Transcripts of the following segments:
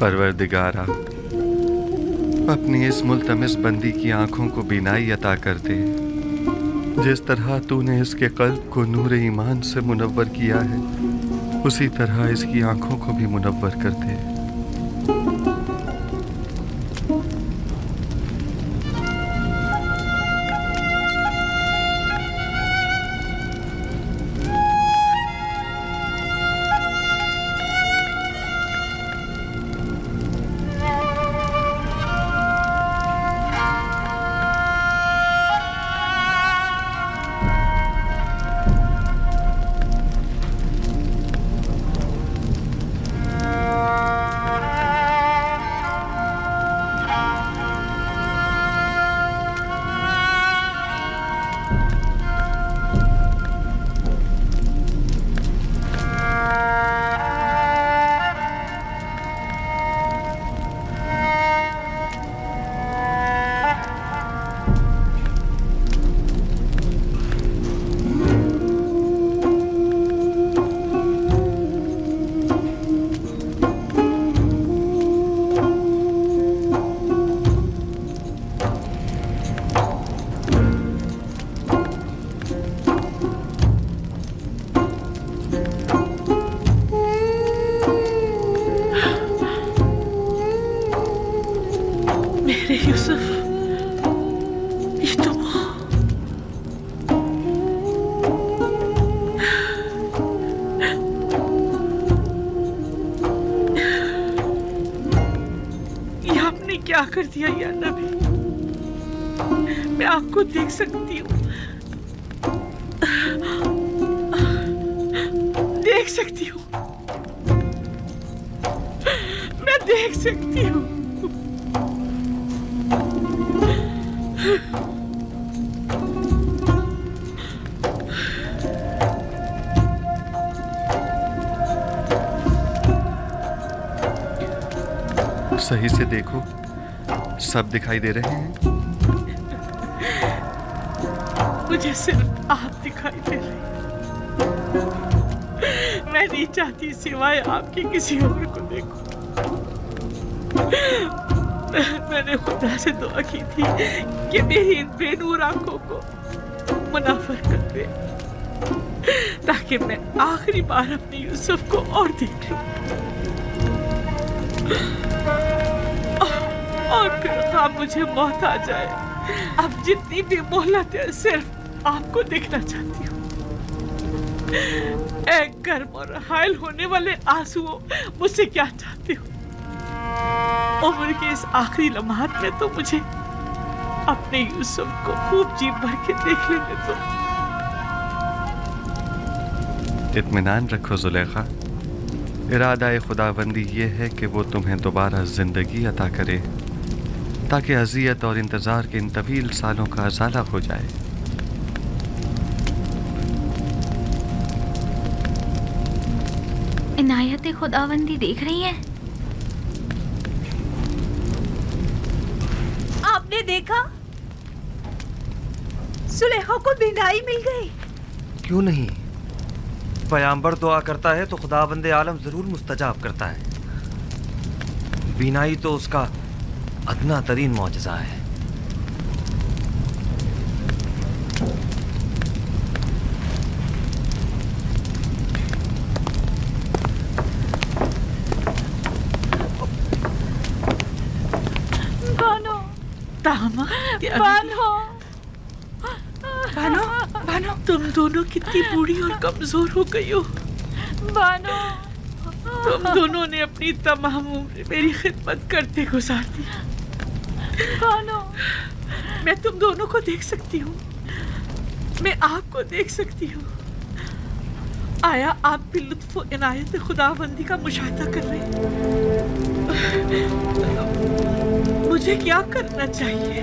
परवरदिगारा, अपनी इस मुल्तमिस बंदी की आंखों को बीनाई अता कर दे। जिस तरह तूने इसके कल्ब को नूर ईमान से मुनव्वर किया है, उसी तरह इसकी आंखों को भी मुनव्वर कर दे। यूसुफ, ये तो ये आपने क्या कर दिया या नबी? मैं आपको देख सकती हूँ, देख सकती हूँ, मैं देख सकती हूँ। सही से देखो, सब दिखाई दे रहे हैं। मुझे सिर्फ आप दिखाई दे रहे हैं। मैं नहीं चाहती सिवाय आपके किसी और को देखूं। मैंने खुदा से दुआ की थी कि मेरी इन बेनूर आंखों को मुनाफर कर दे, ताकि मैं आखिरी बार अपने यूसुफ को और देख लूं। और फिर हाँ, मुझे मौत आ जाए, अब जितनी भी मोहलत है सिर्फ आपको देखना चाहती हूँ। एक गर्म और हायल होने वाले आंसुओं, मुझसे क्या चाहते हो? उम्र के इस आखिरी लम्हात में तो मुझे अपने यूसुफ को खूब जी भर के देख लेने दो। इत्मीनान रखो जुलेखा, इरादा खुदाबंदी ये है कि वो तुम्हें दोबारा जिंदगी अता करे, ताकि अज़ियत और इंतज़ार के इन तवील सालों का अज़ाला हो जाए। इनायत खुदाबंदी देख रही है। आपने देखा, सुलेखा को बीनाई मिल गई। क्यों नहीं? पैगंबर दुआ करता है तो खुदाबंदे आलम जरूर मुस्तजाब करता है। बीनाई तो उसका अदना तरीन मौजज़ा है। बानो, बानो, बानो, बानो, तुम दोनों कितनी बूढ़ी और कमजोर हो गई हो। बानो, तुम दोनों ने अपनी तमाम उम्र मेरी खिदमत करते गुजार दी। बानो, मैं तुम दोनों को देख सकती हूँ, मैं आपको देख सकती हूँ। आया आप भी लुत्फ और इनायत खुदाबंदी का मुशाहिदा कर रहे हैं। मुझे क्या करना चाहिए?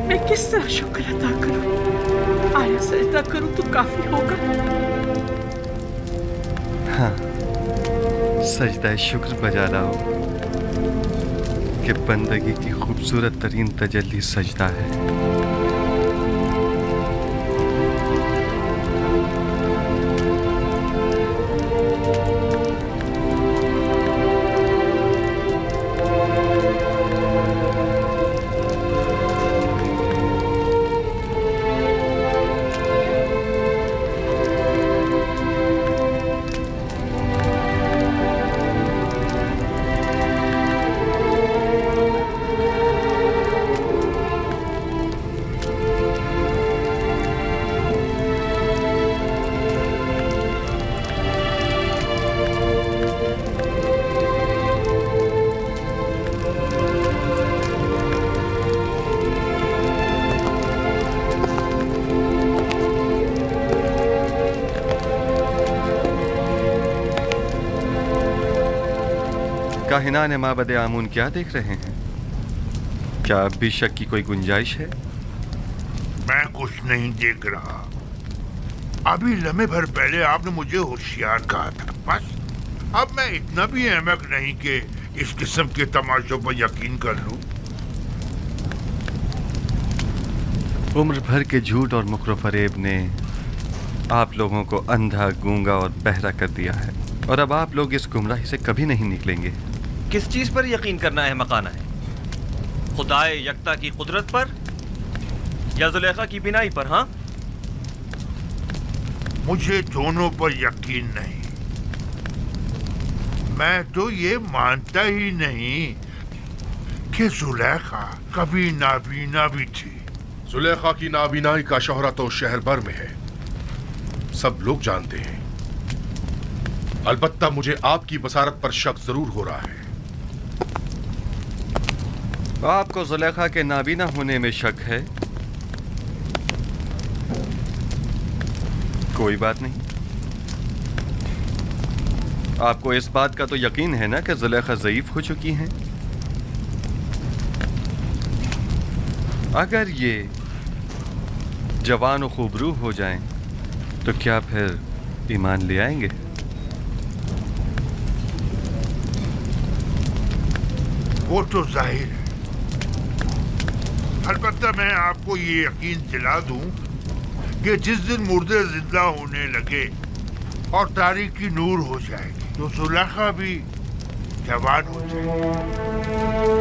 मैं किस तरह शुक्र अदा करूं? आया सजदा करूं तो काफी होगा? हाँ, सजदा शुक्र बजा लाओ कि बंदगी की खूबसूरत तरीन तजल्ली सजदा है। काहिनान माबद आमून क्या देख रहे हैं? क्या अब भी शक की कोई गुंजाइश है? मैं कुछ नहीं देख रहा। अभी लम्हे भर पहले आपने मुझे होशियार कहा था। बस अब मैं इतना भी अहमक नहीं कि इस किस्म के तमाशों पर यकीन कर लूं। उम्र भर के झूठ और मुकर फरेब ने आप लोगों को अंधा, गूंगा और बहरा कर दिया है, और अब आप लोग इस गुमराही से कभी नहीं निकलेंगे। किस चीज पर यकीन करना है मकाना है? खुदाए यकता की कुदरत पर या जुलेखा की बिनाई पर? हाँ, मुझे दोनों पर यकीन नहीं। मैं तो ये मानता ही नहीं कि जुलेखा कभी नाबीना भी थी। जुलेखा की नाबीनाई का शोहरा तो शहर भर में है, सब लोग जानते हैं। अलबत्ता मुझे आपकी बसारत पर शक जरूर हो रहा है। आपको जुलेखा के नाबीना होने में शक है? कोई बात नहीं। आपको इस बात का तो यकीन है ना कि जुलेखा ज़ईफ हो चुकी हैं? अगर ये जवान और खूबरू हो जाएं, तो क्या फिर ईमान ले आएंगे? वो तो जाहिर है। अलबत्ता मैं आपको ये यकीन दिला दूं कि जिस दिन मुर्दे जिंदा होने लगे और तारीकी नूर हो जाएगी, तो जुलेखा भी जवान हो जाएगी।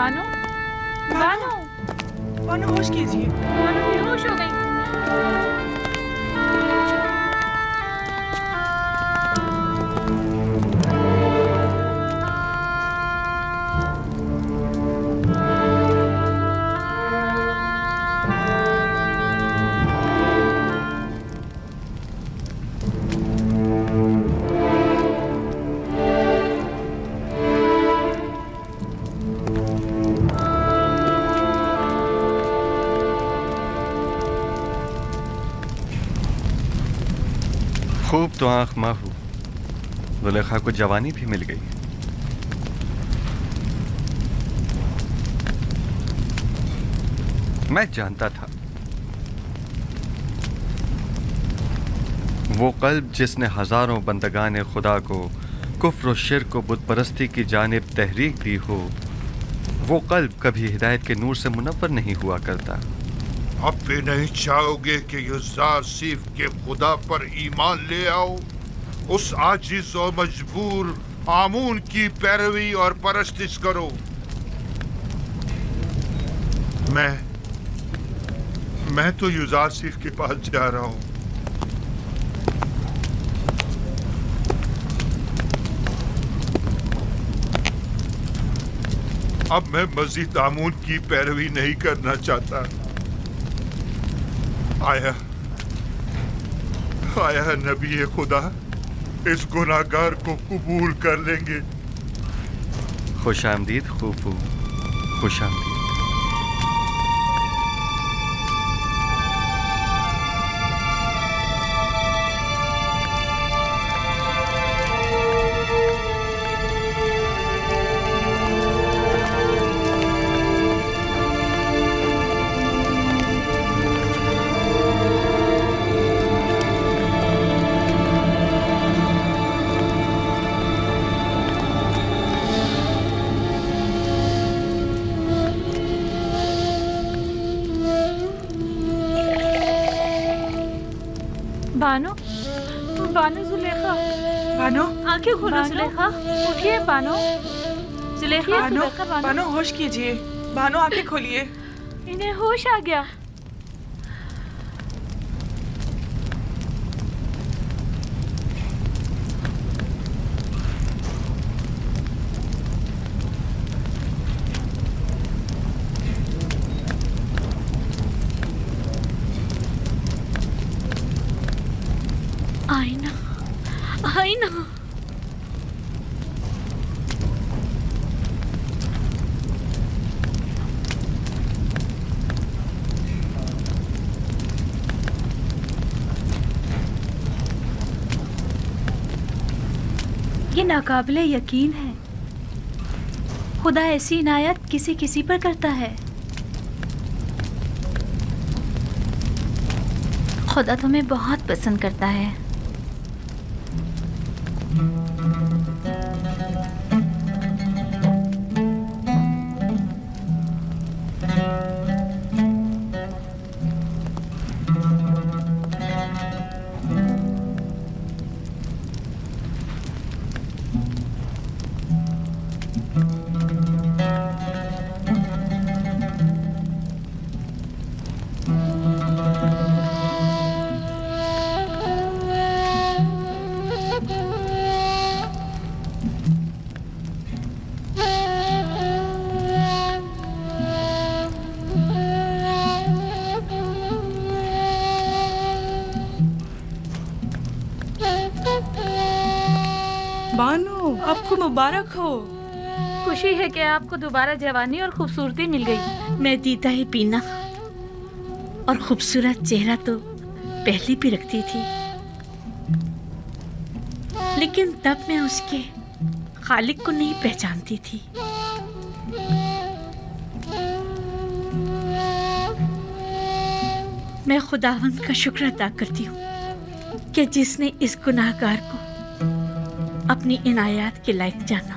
बानो बानो बानो होश कीजिए। बानो बेहोश हो गई। खूब तो आंख माहू, जुलेखा को जवानी भी मिल गई। मैं जानता था वो कल्ब जिसने हजारों बंदगाने खुदा को कुफ्र और शिर्क को बुत परस्ती की जानिब तहरीक दी हो, वो कल्ब कभी हिदायत के नूर से मुनव्वर नहीं हुआ करता। अब भी नहीं चाहोगे कि युज़ार सिर्फ के खुदा पर ईमान ले आओ, उस आजिज और मजबूर आमून की पैरवी और परस्तिश करो। मैं तो युज़ार सिर्फ के पास जा रहा हूं। अब मैं मजीद आमून की पैरवी नहीं करना चाहता। आया नबी खुदा इस गुनाहगार को कबूल कर लेंगे। खुश आमदीद खूफू, खुश आमदीद। बानो बानो जुलेखा, बानो आंखें खोलो जुलेखा, उठिए बानो। जुलेखा बानो जुलेखा बानो होश कीजिए। बानो आंखें खोलिए। इन्हें होश आ गया। आईना, आईना। ये नाकाबिले यकीन है, खुदा ऐसी इनायत किसी किसी पर करता है। खुदा तुम्हें बहुत पसंद करता है। बानो आपको मुबारक हो। खुशी है कि आपको दोबारा जवानी और खूबसूरती मिल गई। मैं दीदा ही पीना और खूबसूरत चेहरा तो पहले भी रखती थी, लेकिन तब मैं उसके खालिक को नहीं पहचानती थी। मैं खुदावंद का शुक्र अदा करती हूँ कि जिसने इस गुनाहगार को अपनी इनायत के लायक जाना।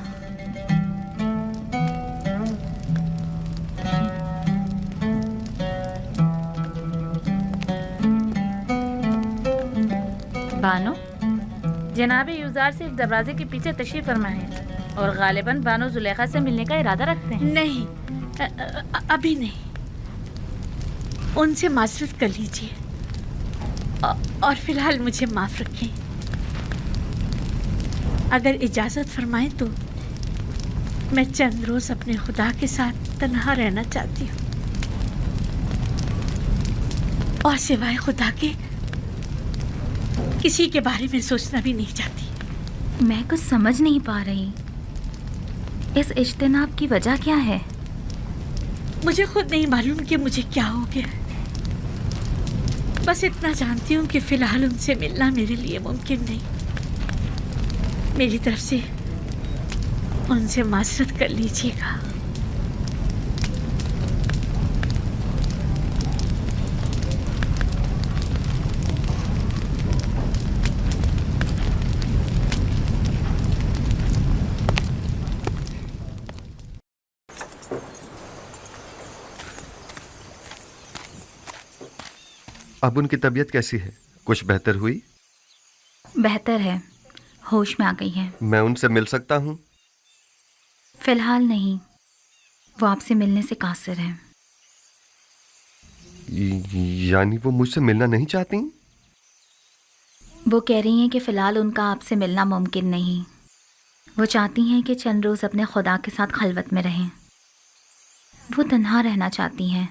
बानो, जनाबे यूजार सिर्फ दरवाजे के पीछे तशरीफ फरमा है और गालिबन बानो जुलेखा से मिलने का इरादा रखते हैं। नहीं, अभी नहीं, उनसे माजरत कर लीजिए और फिलहाल मुझे माफ रखें। अगर इजाज़त फरमाएं तो मैं चंद रोज़ अपने खुदा के साथ तन्हा रहना चाहती हूँ और सिवाय खुदा के किसी के बारे में सोचना भी नहीं चाहती। मैं कुछ समझ नहीं पा रही, इस इज्तिनाब की वजह क्या है? मुझे खुद नहीं मालूम कि मुझे क्या हो गया। बस इतना जानती हूँ कि फिलहाल उनसे मिलना मेरे लिए मुमकिन नहीं। मेरी तरफ से उनसे माजरत कर लीजिएगा। अब उनकी तबीयत कैसी है? कुछ बेहतर हुई? बेहतर है, होश में आ गई है। मैं उनसे मिल सकता हूँ? फिलहाल नहीं, वो आपसे मिलने से कासिर है। यानी वो मुझसे मिलना नहीं चाहती? वो कह रही हैं कि फ़िलहाल उनका आपसे मिलना मुमकिन नहीं। वो चाहती हैं कि चंद रोज़ अपने खुदा के साथ खलवत में रहें। वो तन्हा रहना चाहती हैं।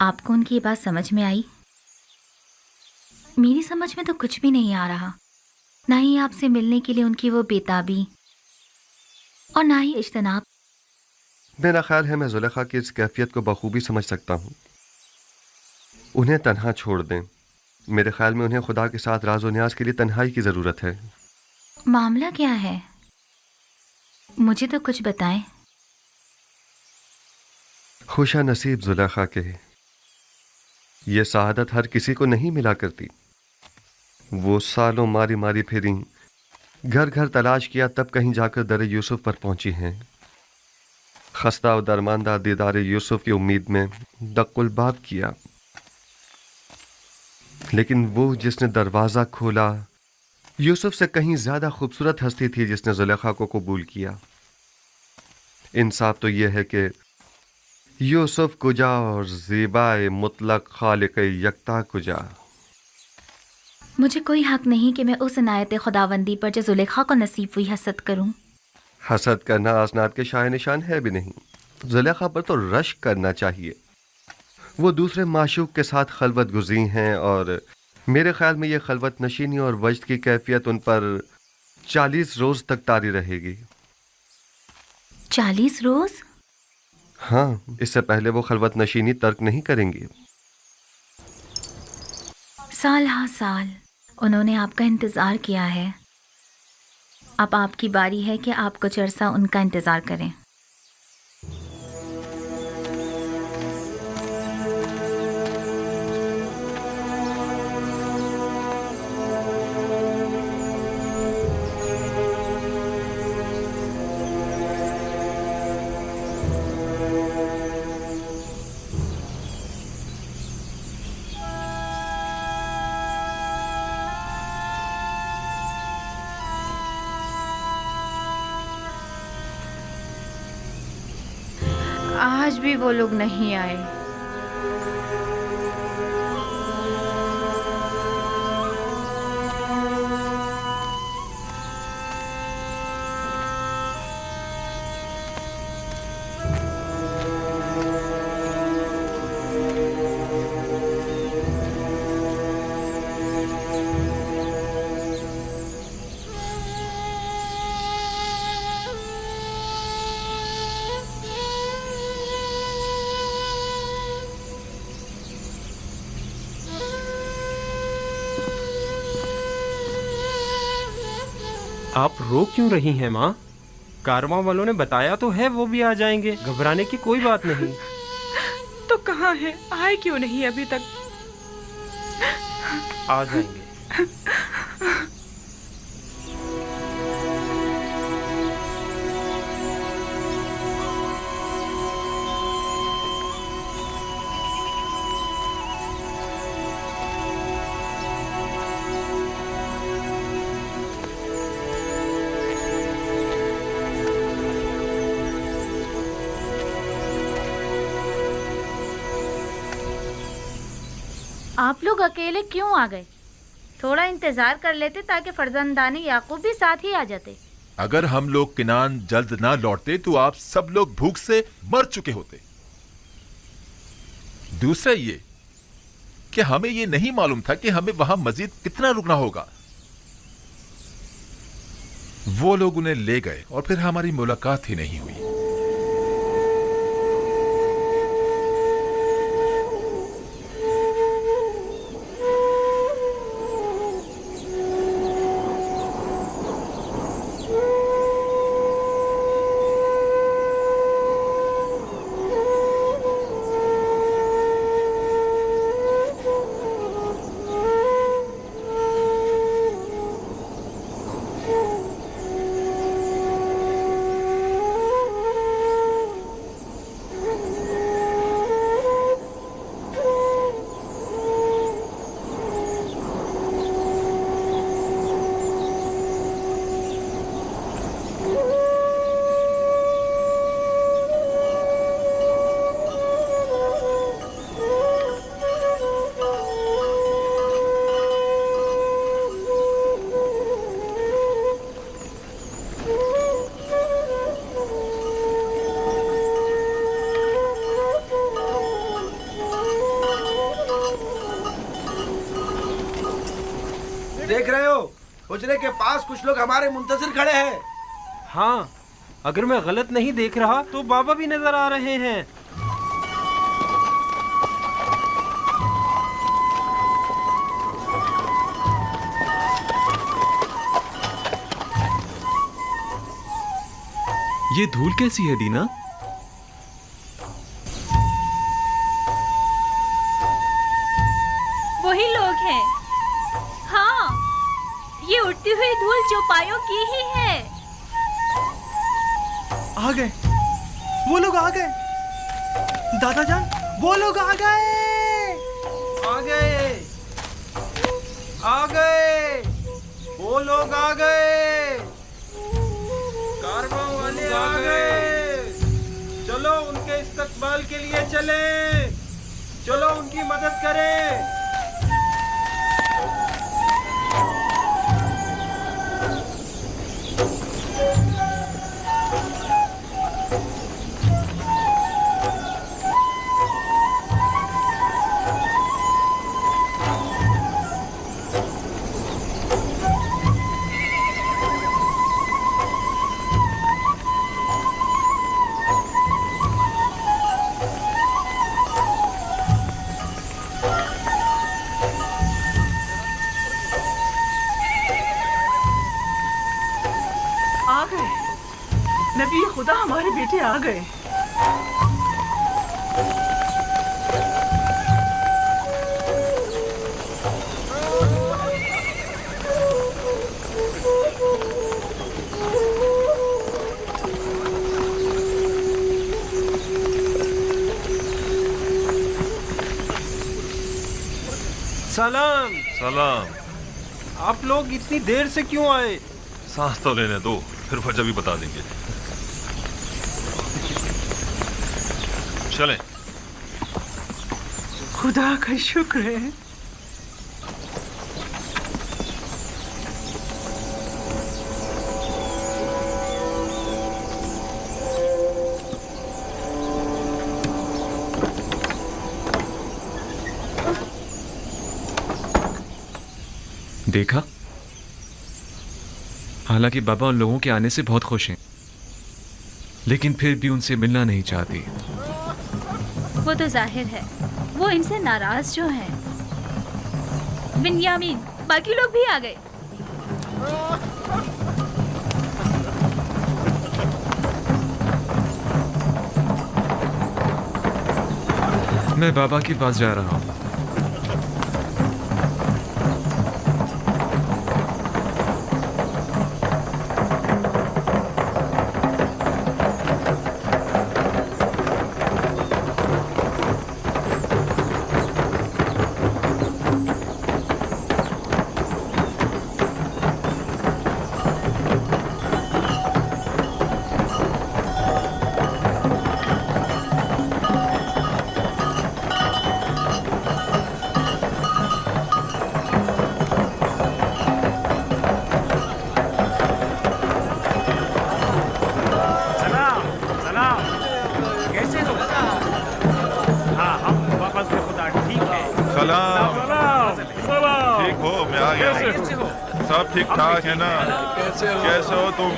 आपको उनकी ये बात समझ में आई? मेरी समझ में तो कुछ भी नहीं आ रहा, ना ही आपसे मिलने के लिए उनकी वो बेताबी और ना ही इज्तिनाब। मेरा ख्याल है मैं जुलेखा की इस कैफियत को बखूबी समझ सकता हूँ। उन्हें तन्हा छोड़ दें। मेरे ख्याल में उन्हें खुदा के साथ राज व न्याज के लिए तन्हाई की ज़रूरत है। मामला क्या है? मुझे तो कुछ बताएं। खुशा नसीब जुलेखा के, ये सआदत हर किसी को नहीं मिला करती। वो सालों मारी मारी फिरी, घर घर तलाश किया, तब कहीं जाकर दर यूसुफ पर पहुंची हैं। खस्ता और दरमानदा दीदार यूसुफ की उम्मीद में दक्कुल बाब किया, लेकिन वो जिसने दरवाज़ा खोला यूसुफ से कहीं ज़्यादा खूबसूरत हस्ती थी जिसने जुलेखा को कबूल किया। इंसाफ तो यह है कि यूसुफ कुजा और ज़ीबाए मुतलक खालिक यकता कुजा। मुझे कोई हक नहीं कि मैं उस इनायत खुदावंदी पर जो जुलेखा को नसीब हुई हसद करूं। हसद करना आसनाद के शाय निशान है भी नहीं। जुलेखा पर तो रश्क करना चाहिए। वो दूसरे माशूक के साथ खलवत गुज़ी हैं और मेरे ख्याल में ये खलवत नशीनी और वजद की कैफियत उन पर 40 रोज़ तक तारी रहेगी। 40 रोज़? हाँ, इससे पहले वो खलवत नशीनी तर्क नहीं करेंगी। साल हाँ साल उन्होंने आपका इंतज़ार किया है। अब आपकी बारी है कि आप कुछ अरसा उनका इंतज़ार करें। आज भी वो लोग नहीं आए। आप रो क्यों रही हैं माँ? कारवां वालों ने बताया तो है वो भी आ जाएंगे, घबराने की कोई बात नहीं। तो कहाँ है? आए क्यों नहीं अभी तक? आ जाएंगे। आप लोग अकेले क्यों आ गए? थोड़ा इंतजार कर लेते ताकि फर्जंदानी याकूब भी साथ ही आ जाते। अगर हम लोग किनान जल्द ना लौटते तो आप सब लोग भूख से मर चुके होते। दूसरा ये कि हमें ये नहीं मालूम था कि हमें वहां मजीद कितना रुकना होगा। वो लोग उन्हें ले गए और फिर हमारी मुलाकात ही नहीं हुई। देख रहे हो, हुजरे के पास कुछ लोग हमारे मुंतजिर खड़े हैं। हाँ, अगर मैं गलत नहीं देख रहा तो बाबा भी नजर आ रहे हैं। ये धूल कैसी है दीना? वही लोग हैं। हाँ, ये उड़ती हुई धूल चौपायों की ही है। आ गए, वो लोग आ गए। दादा जान, वो लोग आ गए। आ गए, आ गए, वो लोग आ गए, कारवां वाले आ गए। चलो उनके इस्तकबाल के लिए चलें, चलो उनकी मदद करें। नबी खुदा हमारे बेटे आ गए। सलाम। सलाम। आप लोग इतनी देर से क्यों आए? सांस तो लेने दो, फिर वजह भी बता देंगे। चलें। खुदा का शुक्र है। देखा, हालांकि बाबा उन लोगों के आने से बहुत खुश हैं, लेकिन फिर भी उनसे मिलना नहीं चाहती। वो तो जाहिर है, वो इनसे नाराज जो हैं। बिन्यामीन, बाकी लोग भी आ गए। मैं बाबा के पास जा रहा हूँ। कैसे हो? हाँ हम वापस में खुदा ठीक है। सलाम। सलाम। ठीक हो? मैं आ गया। कैसे हो? सब ठीक ठाक है ना? कैसे हो तुम?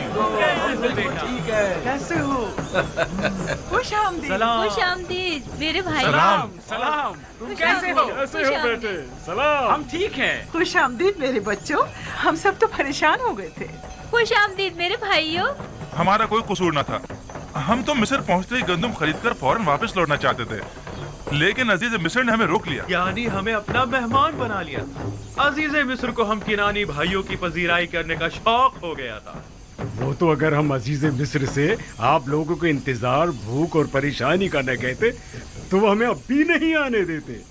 ठीक है। कैसे हो? खुश आमदीद। सलाम। खुश आमदीद मेरे भाई। सलाम। सलाम। तुम कैसे हो? कैसे हो बेटे? सलाम। हम ठीक हैं। खुश आमदीद मेरे बच्चों, हम सब तो परेशान हो गए थे। खुश आमदीद मेरे भाइयों। हमारा कोई कसूर न था। हम तो मिस्र पहुंचते ही गंदम खरीदकर फौरन वापस लौटना चाहते थे, लेकिन अजीज मिस्र ने हमें रोक लिया। यानी हमें अपना मेहमान बना लिया। अजीज मिस्र को हम किनानी भाइयों की पजीराई करने का शौक हो गया था। वो तो अगर हम अजीज मिस्र से आप लोगों को इंतजार, भूख और परेशानी का न कहते तो वो हमें अब भी नहीं आने देते।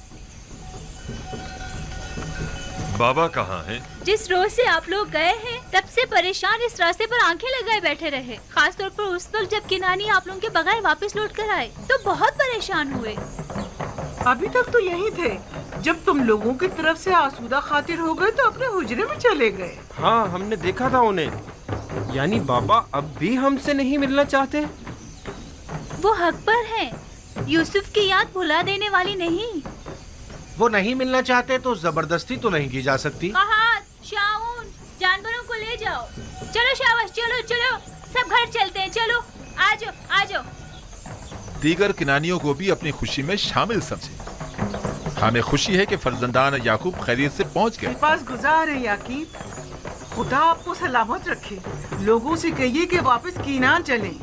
बाबा कहाँ हैं? जिस रोज से आप लोग गए हैं तब से परेशान इस रास्ते पर आंखें लगाए बैठे रहे। खास तौर पर उस वक्त जब किनानी आप लोगों के बगैर वापस लौट कर आए तो बहुत परेशान हुए। अभी तक तो यही थे, जब तुम लोगों की तरफ से आसूदा खातिर हो गए तो अपने हुजरे में चले गए। हाँ हमने देखा था उन्हें। यानी बाबा अब भी हमसे नहीं मिलना चाहते? वो हक पर हैं। यूसुफ की याद भुला देने वाली नहीं। वो नहीं मिलना चाहते तो जबरदस्ती तो नहीं की जा सकती। कहात, शाऊन, जानवरों को ले जाओ। चलो शाबाश, चलो चलो सब घर चलते हैं। चलो आ जाओ आ जाओ। दीगर किनानियों को भी अपनी खुशी में शामिल समझे। हमें खुशी है कि फर्जंदान याकूब खैरियत से पहुंच गए। पास गुजार है याकीब, खुदा आपको सलामत रखे। लोगों से कहिए कि वापस कीनान चलें।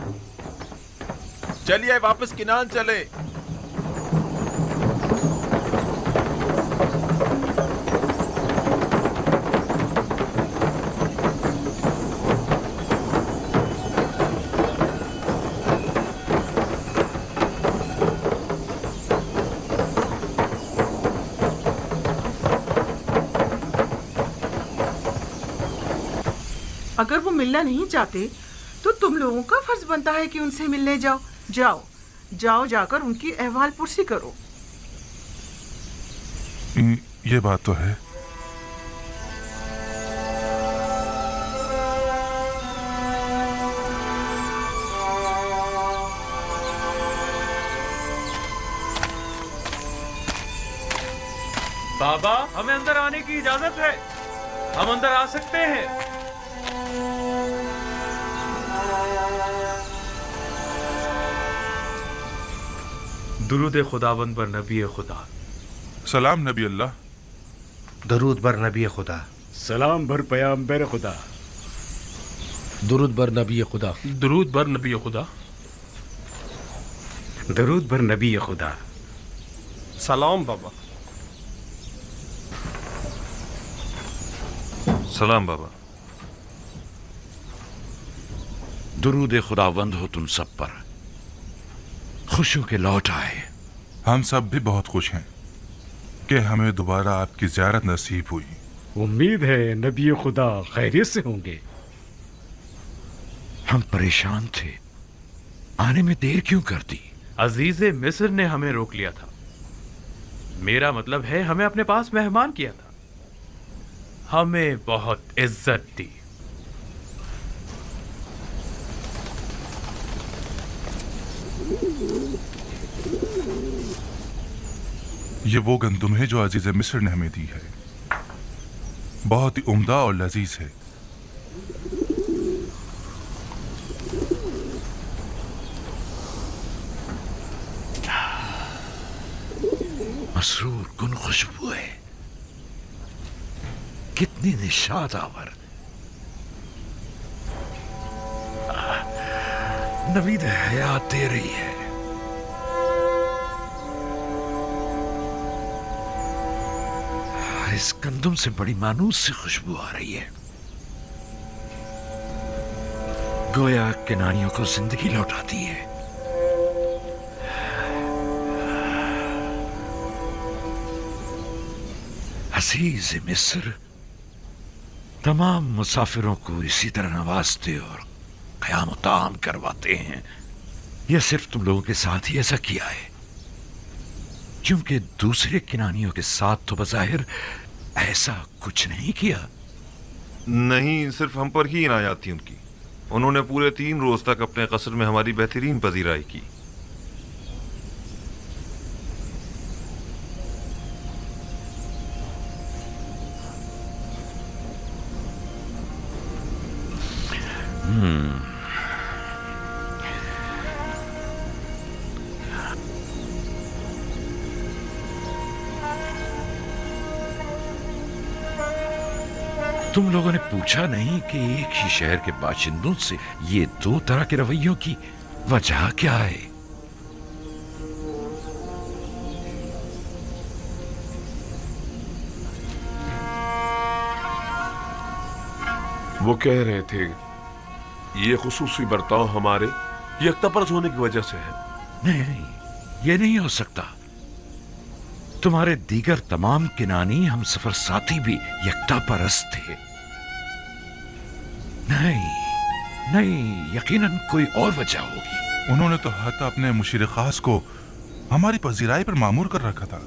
चलिए वापस किनान चले। अगर वो मिलना नहीं चाहते तो तुम लोगों का फर्ज बनता है कि उनसे मिलने जाओ। जाओ जाओ, जाकर उनकी अहवाल पुरसी करो। ये बात तो है। बाबा हमें अंदर आने की इजाजत है। हम अंदर आ सकते हैं। दुरूद खुदावंद बर नबी खुदा। सलाम नबी अल्लाह। दरूद बर नबी खुदा। सलाम भर पैगंबर खुदा। दुरूद बर नबी खुदा। दुरूद बर नबी खुदा। दरूद बर नबी खुदा। सलाम बाबा। सलाम बाबा। दुरूद खुदावंद हो तुम सब पर। खुश हो के लौट आए। हम सब भी बहुत खुश हैं कि हमें दोबारा आपकी ज़ियारत नसीब हुई। उम्मीद है नबी खुदा खैरियत से होंगे। हम परेशान थे, आने में देर क्यों कर दी? अजीज मिस्र ने हमें रोक लिया था। मेरा मतलब है हमें अपने पास मेहमान किया था। हमें बहुत इज्जत दी। ये वो गंदुम है जो अजीज मिस्र ने हमें दी है। बहुत ही उम्दा और लजीज है। मसरूर कुन खुशबू है, कितनी निशाद आवर। नवीद हयात दे रही है। इस गंदम से बड़ी मानूस सी खुशबू आ रही है, गोया किनानियों को जिंदगी लौटाती है। अजीज मिस्र तमाम मुसाफिरों को इसी तरह नवाजते और क़याम ताम करवाते हैं। यह सिर्फ तुम लोगों के साथ ही ऐसा किया है, क्योंकि दूसरे किनानियों के साथ तो बज़ाहिर ऐसा कुछ नहीं किया। नहीं, सिर्फ हम पर ही इनायत थी उनकी। उन्होंने पूरे 3 रोज तक अपने कसर में हमारी बेहतरीन पजीराई की। तुम लोगों ने पूछा नहीं कि एक ही शहर के बाशिंदों से ये दो तरह के रवैयों की वजह क्या है? वो कह रहे थे ये खुसूसी बर्ताव हमारे यकतापरस होने की वजह से है। नहीं, ये नहीं हो सकता। तुम्हारे दीगर तमाम किनानी हम सफर साथी भी यकता परस्त थे। नहीं, यकीनन कोई और वजह होगी। उन्होंने तो हत्ता अपने मुशीर खास को हमारी पजीराई पर मामूर कर रखा था।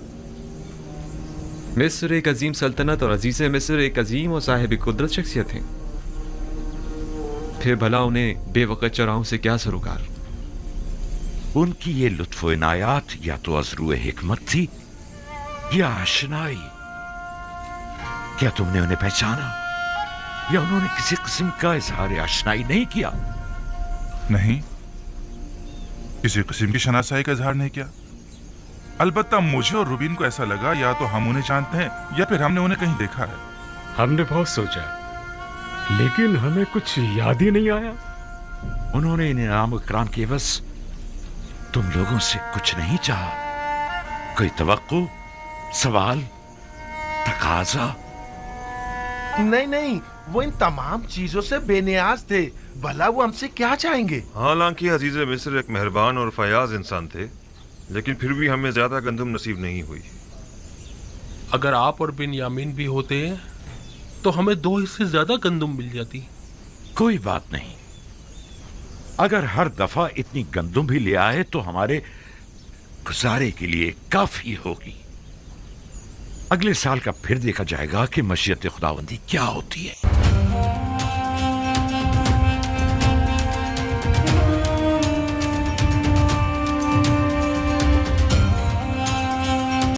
मिस्र एक अजीम सल्तनत और अजीज मिस्र एक अजीम और साहिब कुदरत शख्सियत थी। फिर भला उन्हें बेवकत चौराहों से क्या सरोकार? उनकी ये लुत्फ इनायात या तो अज़रू हिकमत थी या आशनाई। क्या तुमने उन्हें पहचाना या उन्होंने किसी किस्म का इजहार आशनाई नहीं किया? नहीं, किसी किस्म की शनासाई का इजहार नहीं किया। अलबत्ता मुझे और रुबीन को ऐसा लगा या तो हम उन्हें जानते हैं या फिर हमने उन्हें कहीं देखा है। हमने बहुत सोचा, लेकिन हमें कुछ याद ही नहीं आया। उन्होंने इनाम इकराम के एवज तुम लोगों से कुछ नहीं चाहा? कोई तवक्को, सवाल, तकाजा? नहीं, वो इन तमाम चीजों से बेनियाज थे। भला वो हमसे क्या चाहेंगे? हालांकि अजीज मिस्र एक मेहरबान और फयाज इंसान थे, लेकिन फिर भी हमें ज्यादा गंदम नसीब नहीं हुई। अगर आप और बिन यामीन भी होते तो हमें 2 हिस्से ज्यादा गंदम मिल जाती। कोई बात नहीं, अगर हर दफा इतनी गंदम भी ले आए तो हमारे गुजारे के लिए काफी होगी। अगले साल का फिर देखा जाएगा कि मशीयत खुदावंदी क्या होती है।